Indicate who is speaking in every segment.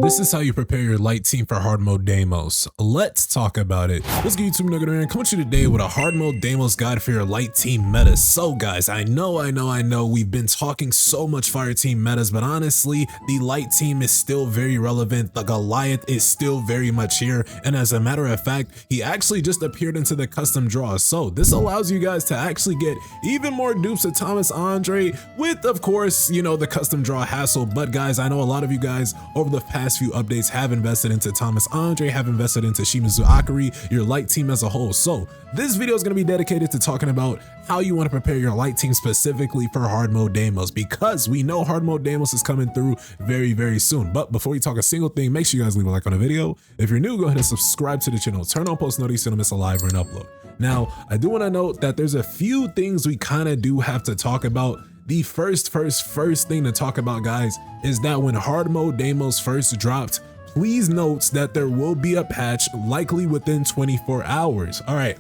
Speaker 1: This is how you prepare your light team for hard mode Deimos. Let's talk about it. What's good, YouTube? NoGoodEman coming to you today with a hard mode Deimos guide for your light team meta. So guys, I know we've been talking so much fire team metas, but honestly, the light team is still very relevant. The Goliath is still very much here. And as a matter of fact, he actually just appeared into the custom draw. So this allows you guys to actually get even more dupes of Thomas Andre with, of course, you know, the custom draw hassle. But guys, I know a lot of you guys over the past few updates have invested into Thomas Andre, have invested into Shimizu AKARI, your light team as a whole. So this video is going to be dedicated to talking about how you want to prepare your light team specifically for hard mode Deimos, because we know hard mode Deimos is coming through very soon. But before we talk a single thing, make sure you guys leave a like on the video. If you're new, go ahead and subscribe to the channel, turn on post notifications so you don't miss a live or an upload. Now, I do want to note that there's a few things we kind of do have to talk about. The first thing to talk about, guys, is that when hard mode Deimos first dropped, please note that there will be a patch likely within 24 hours. All right.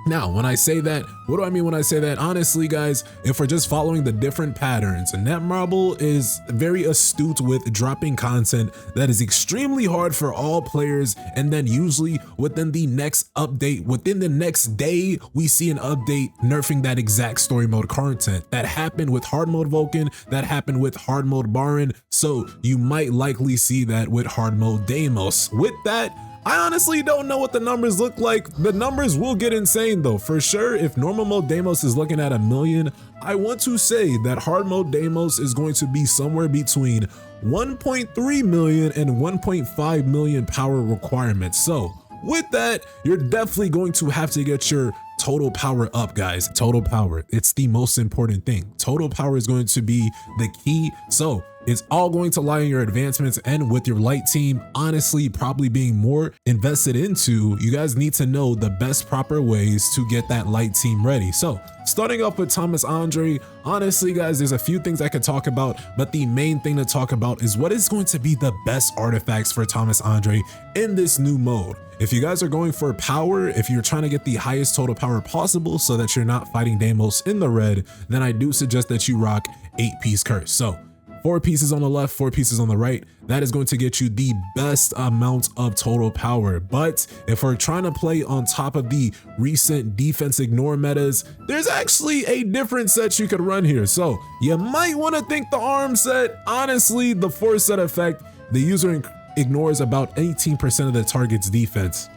Speaker 1: Now, when I say that, what do I mean when I say that? Honestly, guys, if we're just following the different patterns, Netmarble is very astute with dropping content that is extremely hard for all players, and then usually within the next update, within the next day, we see an update nerfing that exact story mode content. That happened with hard mode Vulcan, that happened with hard mode Baron, so you might likely see that with hard mode Deimos. With that, I honestly don't know what the numbers look like. The numbers will get insane though, for sure. If normal mode Deimos is looking at 1 million, I want to say that hard mode Deimos is going to be somewhere between 1.3 million and 1.5 million power requirements. So with that, you're definitely going to have to get your total power up, guys. Total power, it's the most important thing. Total power is going to be the key. So it's all going to lie in your advancements, and with your light team honestly probably being more invested into, you guys need to know the best proper ways to get that light team ready. So starting off with Thomas Andre, honestly guys, there's a few things I could talk about, but the main thing to talk about is what is going to be the best artifacts for Thomas Andre in this new mode. If you guys are going for power, if you're trying to get the highest total power possible so that you're not fighting Deimos in the red, then I do suggest that you rock 8-piece curse. So 4 pieces on the left, 4 pieces on the right. That is going to get you the best amount of total power. But if we're trying to play on top of the recent defense ignore metas, there's actually a different set you could run here. So you might want to think the arm set. Honestly, the 4 set effect, the user ignores about 18% of the target's defense.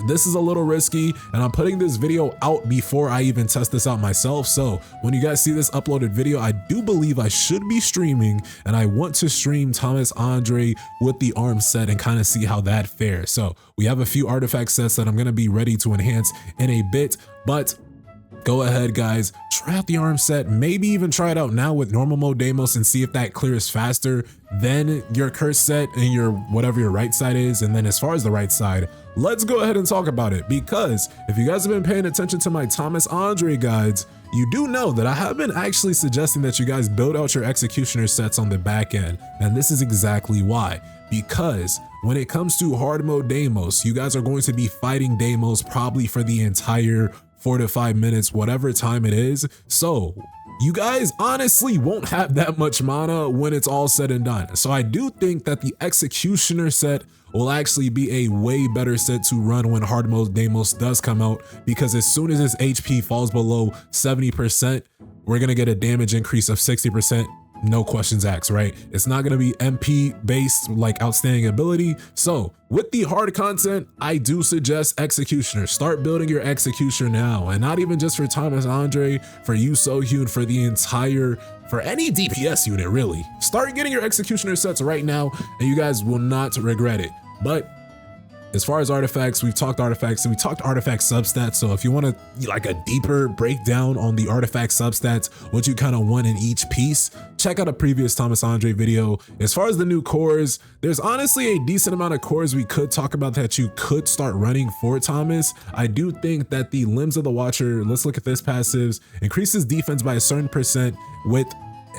Speaker 1: This is a little risky, and I'm putting this video out before I even test this out myself. So when you guys see this uploaded video, I do believe I should be streaming, and I want to stream Thomas Andre with the arm set and kind of see how that fares. So we have a few artifact sets that I'm going to be ready to enhance in a bit, but go ahead, guys, try out the arm set, maybe even try it out now with normal mode Deimos and see if that clears faster than your curse set and your whatever your right side is. And then as far as the right side, let's go ahead and talk about it, because if you guys have been paying attention to my Thomas Andre guides, you do know that I have been actually suggesting that you guys build out your executioner sets on the back end. And this is exactly why. Because when it comes to hard mode Deimos, you guys are going to be fighting Deimos probably for the entire 4 to 5 minutes, whatever time it is. So you guys honestly won't have that much mana when it's all said and done. So I do think that the executioner set will actually be a way better set to run when hard mode Deimos does come out, because as soon as his HP falls below 70%, we're gonna get a damage increase of 60%. No questions asked, right? It's not going to be MP based like outstanding ability. So with the hard content, I do suggest executioner. Start building your executioner now, and not even just for Thomas Andre, for you Sohyun, for the entire, for any DPS unit really. Start getting your executioner sets right now, and you guys will not regret it. But as far as artifacts, we've talked artifacts and we talked artifact substats. So if you want to like a deeper breakdown on the artifact substats, what you kind of want in each piece, check out a previous Thomas Andre video. As far as the new cores, there's honestly a decent amount of cores we could talk about that you could start running for Thomas. I do think that the Limbs of the Watcher, let's look at this passives, increases defense by a certain percent with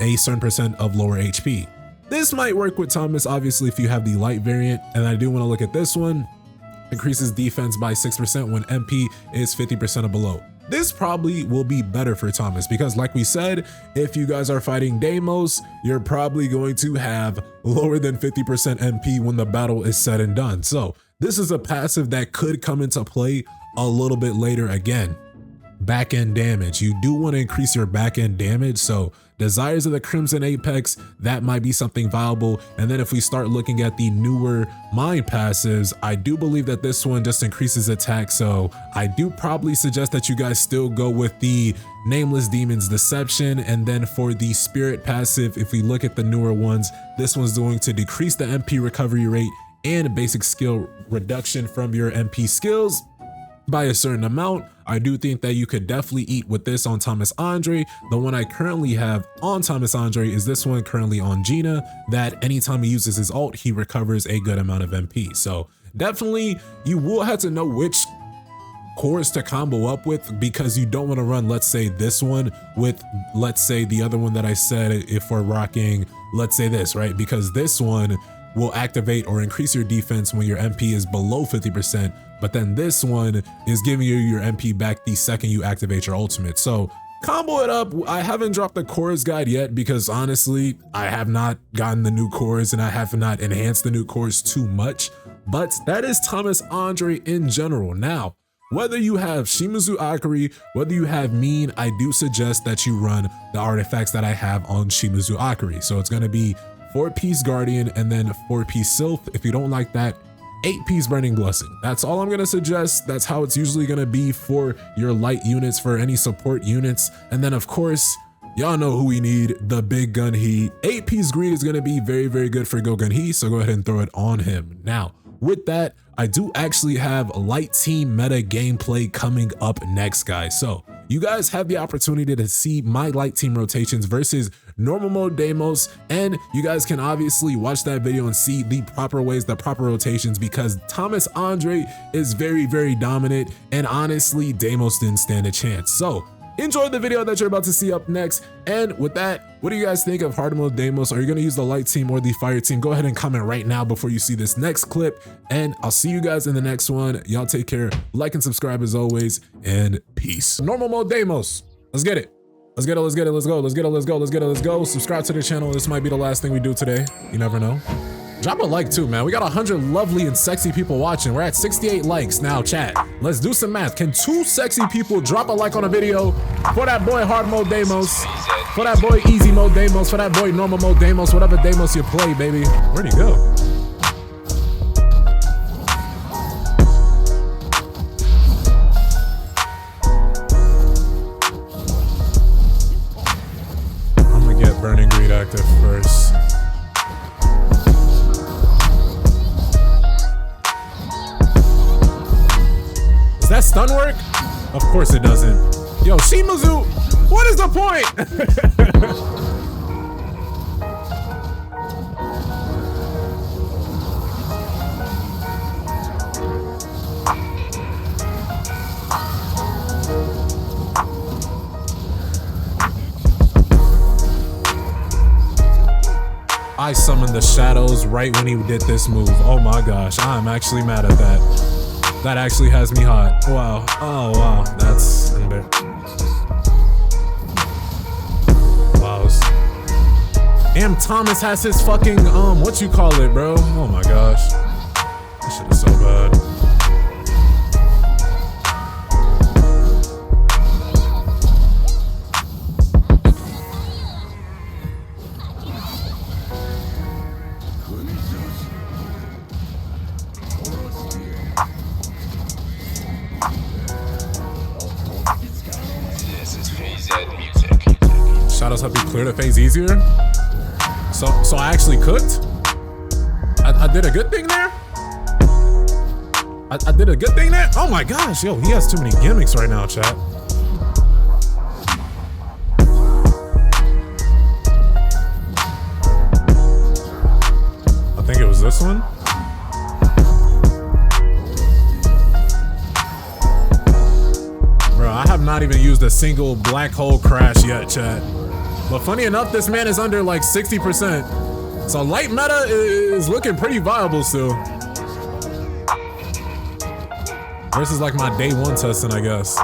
Speaker 1: a certain percent of lower HP. This might work with Thomas, obviously, if you have the light variant. And I do want to look at this one. Increases defense by 6% when MP is 50% or below. this probably will be better for Thomas because like we said, if you guys are fighting Deimos, you're probably going to have lower than 50% MP when the battle is said and done. So this is a passive that could come into play a little bit later. Again, back end damage. You do want to increase your back end damage. So Desires of the Crimson Apex, that might be something viable. And then if we start looking at the newer mind passives, I do believe that this one just increases attack. So I do probably suggest that you guys still go with the Nameless Demon's Deception. And then for the Spirit passive, if we look at the newer ones, this one's going to decrease the MP recovery rate and basic skill reduction from your MP skills by a certain amount. I do think that you could definitely eat with this on Thomas Andre. The one I currently have on Thomas Andre is this one currently on Gina, that anytime he uses his ult, he recovers a good amount of MP. So definitely you will have to know which cores to combo up with, because you don't want to run, let's say this one with, let's say the other one that I said, if we're rocking, let's say this, right? Because this one will activate or increase your defense when your MP is below 50%, but then this one is giving you your MP back the second you activate your ultimate. So combo it up. I haven't dropped the cores guide yet because honestly, I have not gotten the new cores and I have not enhanced the new cores too much, but that is Thomas Andre in general. Now, whether you have Shimizu Akari, whether you have Mean, I do suggest that you run the artifacts that I have on Shimizu Akari. So it's gonna be 4-piece Guardian and then 4-piece Sylph. If you don't like that, 8-piece Burning Blessing. That's all I'm gonna suggest. That's how it's usually gonna be for your light units, for any support units. And then of course, y'all know who we need, the big GUNHEE. 8-piece Greed is gonna be very, very good for Go GUNHEE, so go ahead and throw it on him. Now, with that, I do actually have light team meta gameplay coming up next, guys. So you guys have the opportunity to see my light team rotations versus normal mode Deimos, and you guys can obviously watch that video and see the proper ways, the proper rotations, because Thomas Andre is very, very dominant, and honestly, Deimos didn't stand a chance. So enjoy the video that you're about to see up next. And with that, what do you guys think of hard mode Deimos? Are you gonna use the light team or the fire team? Go ahead and comment right now before you see this next clip, and I'll see you guys in the next one. Y'all take care, like and subscribe as always, and peace. Normal mode Deimos, let's get it. Let's get it, let's get it, let's go, let's get it, let's go, let's get it, let's go. Subscribe to the channel. This might be the last thing we do today. You never know. Drop a like too, man. We got 100 lovely and sexy people watching. We're at 68 likes now, chat. Let's do some math. Can 2 sexy people drop a like on a video for that boy hard mode Deimos, for that boy easy mode Deimos, for that boy normal mode Deimos, whatever Deimos you play, baby. Where'd he go? I'm gonna get Burning Greed active first. Does that stun work? Of course it doesn't. Yo, Shimizu, what is the point? I summoned the shadows right when he did this move. Oh my gosh, I'm actually mad at that. That actually has me hot. Wow. Oh, wow. That's embarrassing. Wow. Damn, Thomas has his fucking, what you call it, bro? Oh my gosh. This shit is so bad. Shadows help you clear the phase easier. So I actually cooked. I did a good thing there. I did a good thing there. Oh my gosh, yo, he has too many gimmicks right now, chat. I think it was this one. Bro, I have not even used a single black hole crash yet, chat. But funny enough, this man is under like 60%. So light meta is looking pretty viable still. Versus like my day 1 testing, I guess.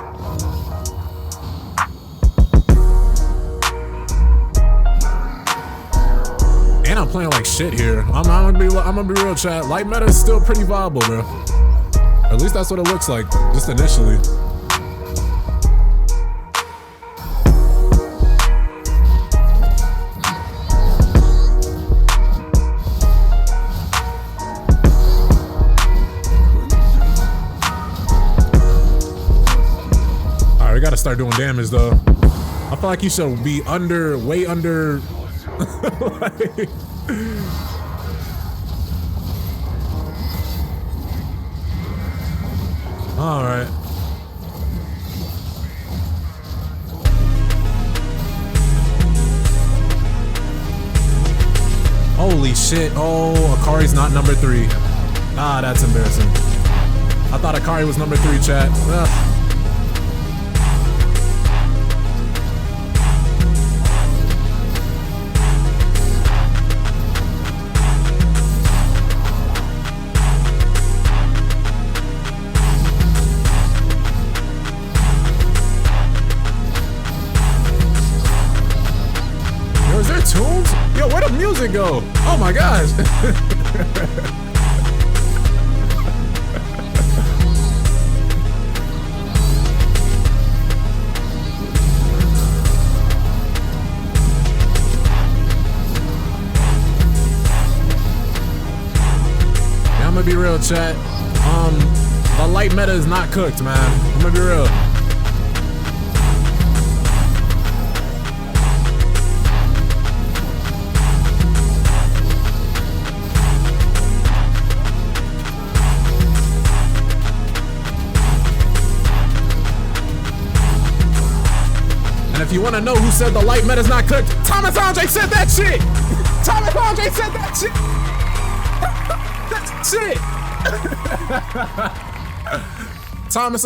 Speaker 1: playing like shit here. I'm gonna be real, chat. Light meta is still pretty viable, bro. At least that's what it looks like, just initially. Alright, we gotta start doing damage though. I feel like you should be way under. Like, all right. Holy shit. Oh, Akari's not number 3. Ah, that's embarrassing. I thought Akari was number 3, chat. Ugh. Is there tunes? Yo, where'd the music go? Oh my gosh. Yeah, I'm gonna be real, chat. The light meta is not cooked, man. I'm gonna be real. And if you want to know who said the light meta's not cooked, Thomas Andre said that shit. Thomas Andre said that shit. That's shit. Thomas